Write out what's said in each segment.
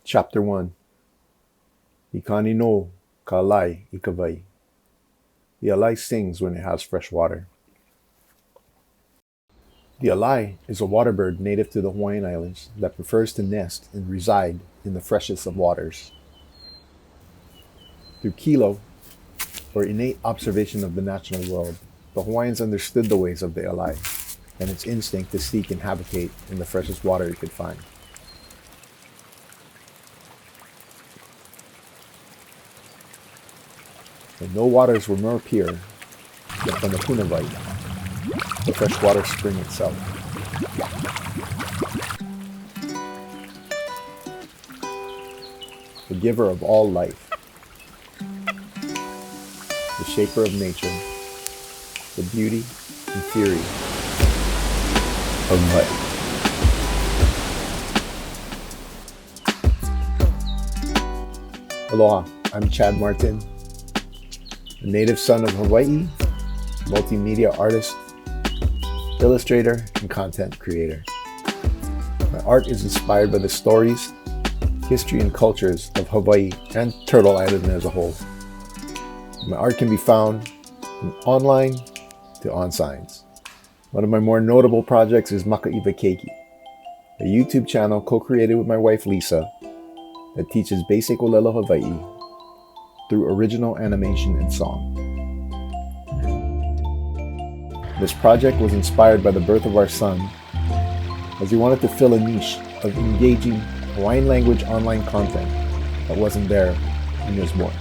Chapter 1. Kāne no Kāne i Kāwai. The alai sings when it has fresh water. The alai is a water bird native to the Hawaiian Islands that prefers to nest and reside in the freshest of waters. Through kilo, or innate observation of the natural world, the Hawaiians understood the ways of the alai and its instinct to seek and habitate in the freshest water it could find. And no waters were more pure than from the punawai, the freshwater spring itself. The giver of all life, the shaper of nature, the beauty and theory of life. Aloha, I'm Chad Martin, a native son of Hawaii, multimedia artist, illustrator, and content creator. My art is inspired by the stories, history, and cultures of Hawaii and Turtle Island as a whole. My art can be found from online to on signs. One of my more notable projects is Makaiwa Keiki, a YouTube channel co-created with my wife Lisa that teaches basic ʻōlelo Hawaii through original animation and song. This project was inspired by the birth of our son, as he wanted to fill a niche of engaging Hawaiian language online content that wasn't there when he was born.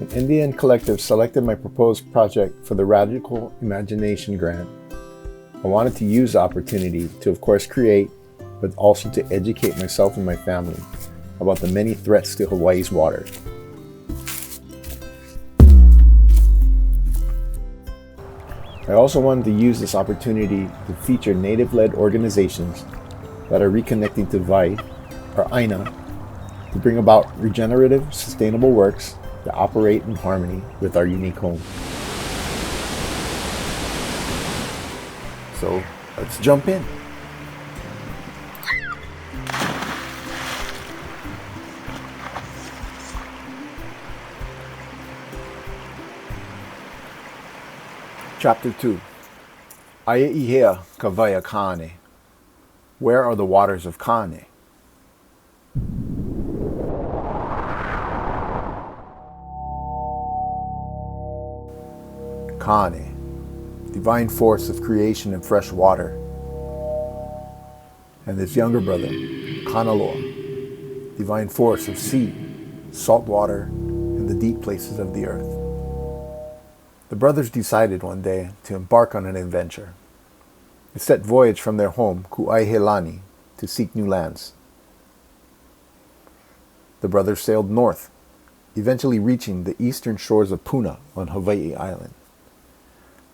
An NDN collective selected my proposed project for the Radical Imagination Grant. I wanted to use the opportunity to, of course, create, but also to educate myself and my family about the many threats to Hawaii's water. I also wanted to use this opportunity to feature native-led organizations that are reconnecting to Vai, or Aina, to bring about regenerative, sustainable works that operate in harmony with our unique home. So let's jump in. Chapter 2. Aia ihea Kāwai Kāne. Where are the waters of Kāne? Kāne, divine force of creation and fresh water, and his younger brother, Kanaloa, divine force of sea, salt water, and the deep places of the earth. The brothers decided one day to embark on an adventure. They set voyage from their home, Kuʻaihelani, to seek new lands. The brothers sailed north, eventually reaching the eastern shores of Puna on Hawaii Island.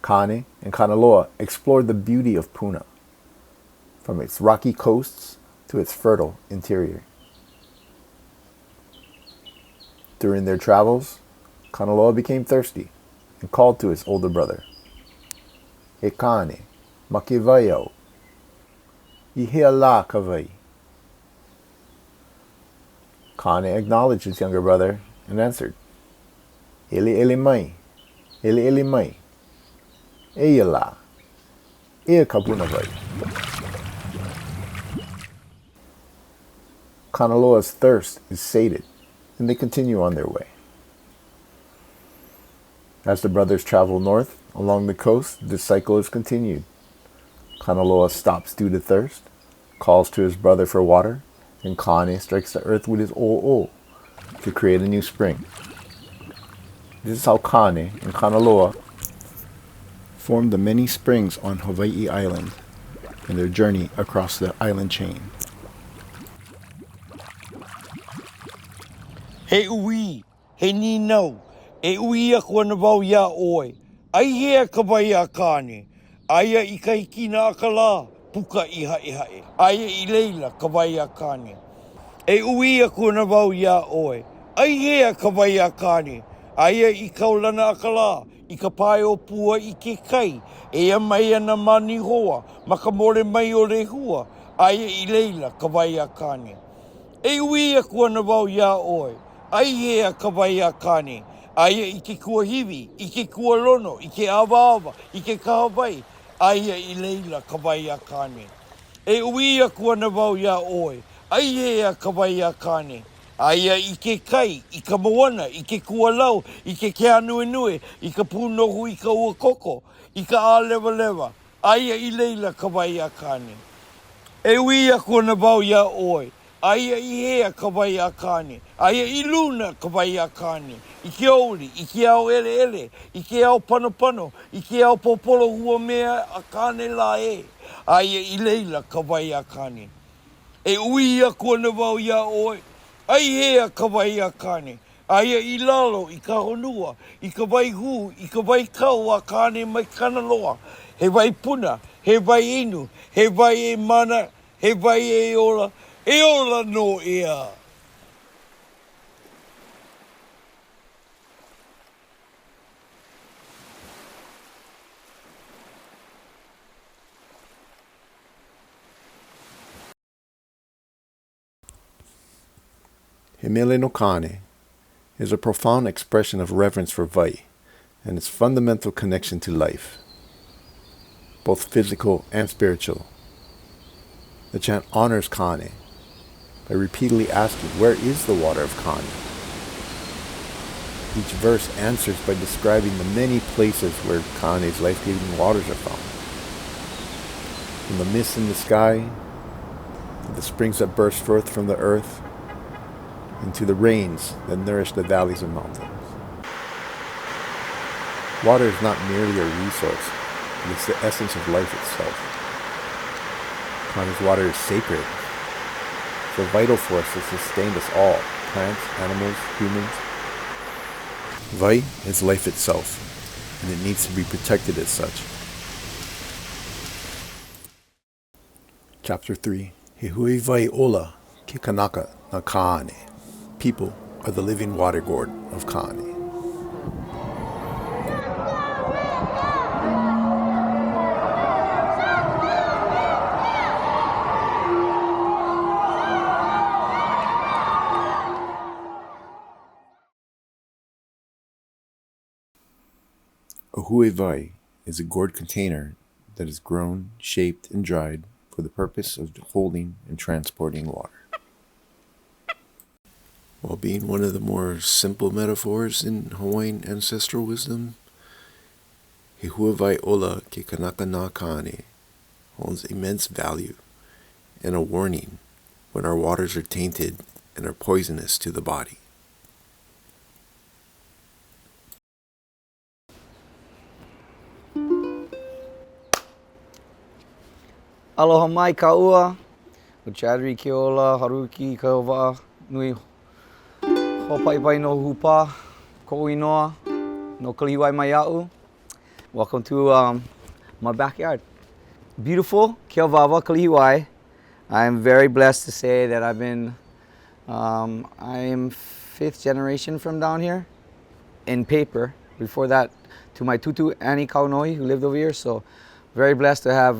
Kāne and Kanaloa explored the beauty of Puna, from its rocky coasts to its fertile interior. During their travels, Kanaloa became thirsty and called to his older brother. "E Kāne, makewaiau, ihea la Kāwai." Kāne acknowledged his younger brother and answered, "Ele mai, ele mai. Eia la, ea kapunawai." Kanaloa's thirst is sated, and they continue on their way. As the brothers travel north along the coast, this cycle is continued. Kanaloa stops due to thirst, calls to his brother for water, and Kāne strikes the earth with his ʻōlelo to create a new spring. This is how Kāne and Kanaloa formed the many springs on Hawaii Island in their journey across the island chain. He ui, he ni nau, e ui a kua na wau ia oe. Ai hea Kāwai a Kāne, aia I ka hikina a ka la, puka I hae hae. Aia I leila Kāwai a Kāne. E ui a kua na wau ia oe. Ai hea Kāwai a Kāne, aia I kaulana a ka la, I ka pae o pua I ke kai, e a mai ana mani hoa, ma ka more mai o le hua, aia I leila ka wai a Kāne. E uia kua na wau ia oe, ai hea ka wai a Kāne, aia I ke kua hiwi, I ke kua lono, I ke awa, I ke kahawai, aia I leila ka wai a Kāne. E uia kua na wau ia oe, ai hea ka wai a Kāne, aia I ke kai, I ka moana, I ke kua lau, I ke kea nue nue, I ka pūnohu, I ka ua koko, I ka a lewa lewa, aia I leila ka wai a Kāne. E uia kua na wau ia oe, aia I hea ka wai a Kāne, aia I luna ka wai a Kāne, I ke auri, I ke ao ele ele, I ke ao pano pano, I ke ao popolo hua mea a Kāne la e, aia I leila ka wai a Kāne. E uia kua na wau ia oe, ai hea ka wai a Kāne, aia I lalo, I ka honua, I ka wai hu, I ka wai kau a Kāne mai Kanaloa, he wai puna, he wai inu, he wai e mana, he wai e ola no ea. He mele no Kāne is a profound expression of reverence for Vai and its fundamental connection to life, both physical and spiritual. The chant honors Kāne by repeatedly asking, where is the water of Kāne? Each verse answers by describing the many places where Kāne's life-giving waters are found. From the mist in the sky, to the springs that burst forth from the earth, and to the rains that nourish the valleys and mountains. Water is not merely a resource, but it's the essence of life itself. Kāne's water is sacred. It's a vital force that sustained us all, plants, animals, humans. Vai is life itself, and it needs to be protected as such. Chapter 3. He hui vai ola ke kanaka na Kāne. People are the living water gourd of Kāne. A hui vai is a gourd container that is grown, shaped, and dried for the purpose of holding and transporting water. While being one of the more simple metaphors in Hawaiian ancestral wisdom, he hua vai ola ke kanaka na Kāne holds immense value and a warning when our waters are tainted and are poisonous to the body. Aloha mai kaua, uchadri ke ola, haruki ka wā, nui hopaipai no hupa, ko'inoa, no kaliwai mai a'u. Welcome to my backyard. Beautiful, Keawawa, Kalihiwai. I'm very blessed to say that I am 5th generation from down here in paper. Before that, to my tutu Annie Kaunoi, who lived over here. So very blessed to have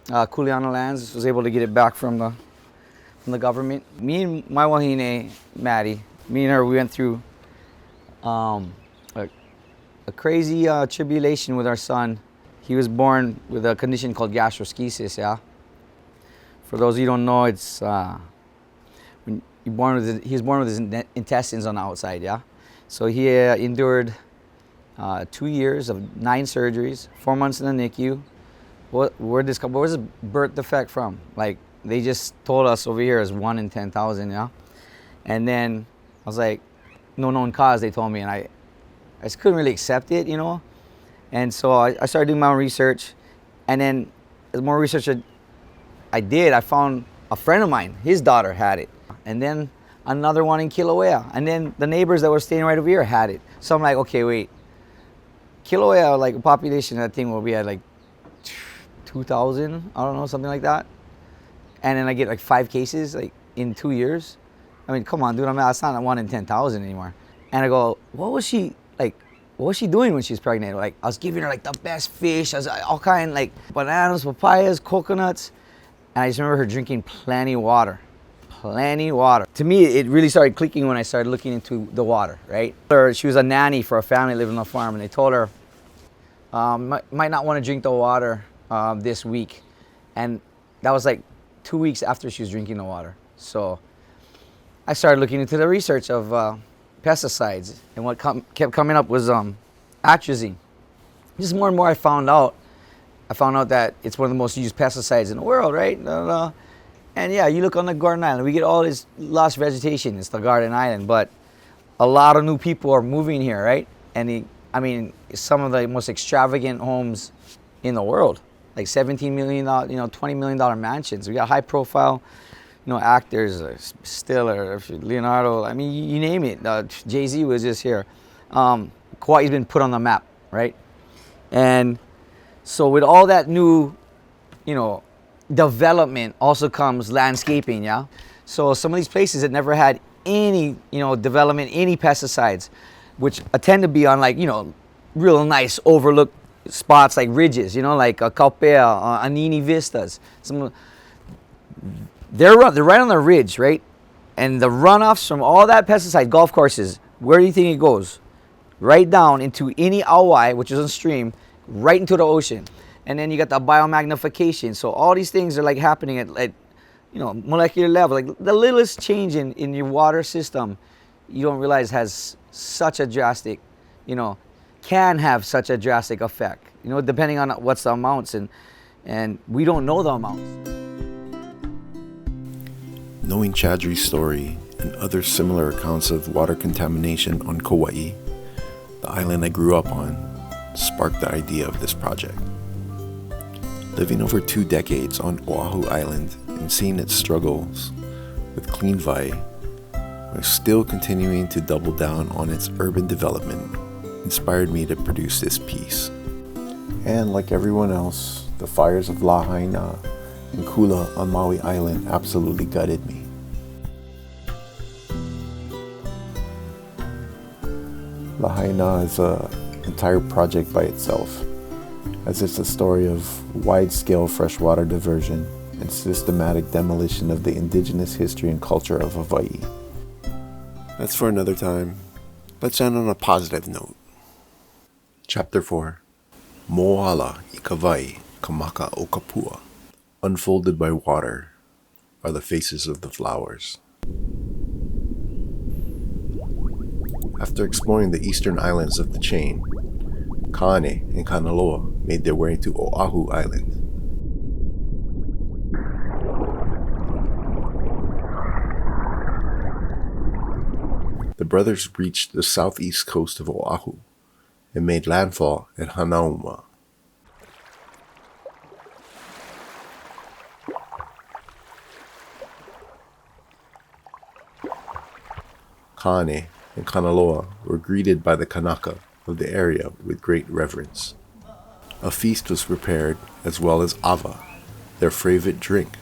Kuleana lands. Was able to get it back from the government. Me and my wahine, Maddie, me and her, we went through a crazy tribulation with our son. He was born with a condition called gastroschisis, yeah? For those of you who don't know, it's when you're born with he was born with his intestines on the outside, yeah? So he endured 2 years of 9 surgeries, 4 months in the NICU. What was his birth defect from? Like, they just told us over here is 1 in 10,000, yeah? And then I was like, no known cause, they told me, and I just couldn't really accept it, you know? And so I started doing my own research, and then the more research I did, I found a friend of mine, his daughter had it, and then another one in Kilauea, and then the neighbors that were staying right over here had it. So I'm like, okay, wait, Kilauea, like a population, I think, where we had like 2,000, I don't know, something like that, and then I get like 5 cases like in 2 years. I mean, come on, dude, that's not 1 in 10,000 anymore. And I go, what was she doing when she was pregnant? Like, I was giving her like the best fish, I was all kind, like bananas, papayas, coconuts. And I just remember her drinking plenty of water. Plenty of water. To me, it really started clicking when I started looking into the water, right? She was a nanny for a family living on a farm, and they told her, might not want to drink the water this week. And that was like 2 weeks after she was drinking the water. So I started looking into the research of pesticides, and what kept coming up was atrazine. Just more and more I found out that it's one of the most used pesticides in the world, right? And yeah, you look on the Garden Island, we get all this lush vegetation. It's the Garden Island, but a lot of new people are moving here, right? And I mean, some of the most extravagant homes in the world, like $17 million, $20 million mansions. We got high profile, actors, Stiller, Leonardo, I mean, you name it. Jay-Z was just here. Kauai's been put on the map, right? And so with all that new, development also comes landscaping, yeah? So some of these places that never had any, development, any pesticides, which tend to be on like, real nice overlooked spots like ridges, like Kaupea, Anini Vistas. They're right on the ridge, right? And the runoffs from all that pesticide, golf courses, where do you think it goes? Right down into any auai, which is a stream, right into the ocean. And then you got the biomagnification. So all these things are like happening at molecular level. Like the littlest change in your water system, you don't realize has such a drastic, can have such a drastic effect, depending on what's the amounts, and we don't know the amounts. Knowing Chadri's story and other similar accounts of water contamination on Kauai, the island I grew up on, sparked the idea of this project. Living over 2 decades on Oahu Island and seeing its struggles with clean vai, while still continuing to double down on its urban development, inspired me to produce this piece. And like everyone else, the fires of Lahaina and Kula on Maui Island absolutely gutted me. Lahaina is an entire project by itself, as it's a story of wide-scale freshwater diversion and systematic demolition of the indigenous history and culture of Hawaii. That's for another time. Let's end on a positive note. Chapter 4. Moala I Kawai Kamaka o Kapua. Unfolded by water are the faces of the flowers. After exploring the eastern islands of the chain, Kāne and Kanaloa made their way to Oahu Island. The brothers reached the southeast coast of Oahu and made landfall at Hanauma. Kāne and Kanaloa were greeted by the Kanaka of the area with great reverence. A feast was prepared, as well as ava, their favorite drink.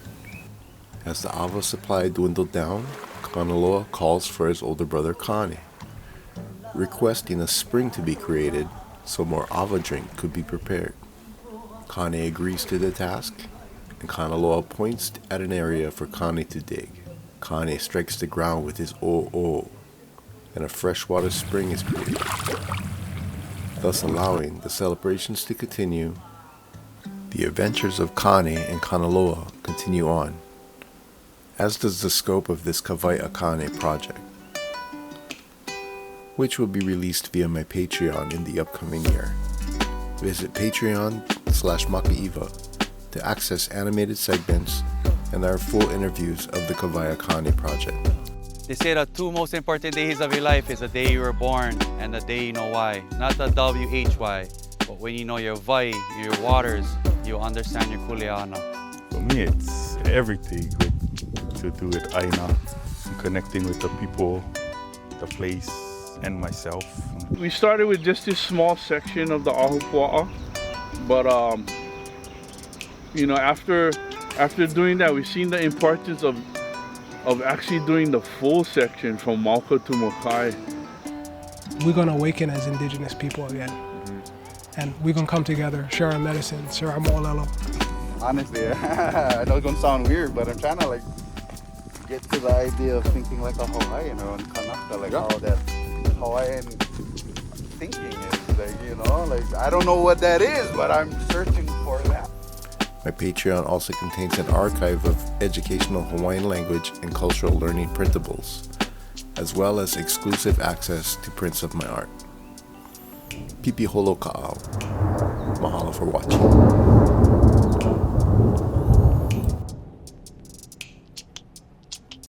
As the ava supply dwindled down, Kanaloa calls for his older brother Kāne, requesting a spring to be created so more ava drink could be prepared. Kāne agrees to the task, and Kanaloa points at an area for Kāne to dig. Kāne strikes the ground with his ʻōlelo, and a freshwater spring is created, thus allowing the celebrations to continue. The adventures of Kāne and Kanaloa continue on, as does the scope of this Kawaii Kāne project, which will be released via my Patreon in the upcoming year. Visit patreon.com/makaiva to access animated segments and our full interviews of the Kawaii Kāne project. They say the 2 most important days of your life is the day you were born and the day you know why. Not the WHY, but when you know your vai, your waters, you understand your kuleana. For me, it's everything to do with Aina, connecting with the people, the place, and myself. We started with just this small section of the ahupuaʻa, but after doing that, we've seen the importance of actually doing the full section from Mauka to Mokai. We're going to awaken as indigenous people again. And we're going to come together, share our medicine, share our ʻōlelo. Honestly, I know it's gonna sound weird, but I'm trying to like get to the idea of thinking like a Hawaiian or a Kanaka, like how that Hawaiian thinking is, like, you know, like I don't know what that is, but I'm searching for that. My Patreon also contains an archive of educational Hawaiian language and cultural learning printables, as well as exclusive access to prints of my art. Pipi holo ka'au. Mahalo for watching.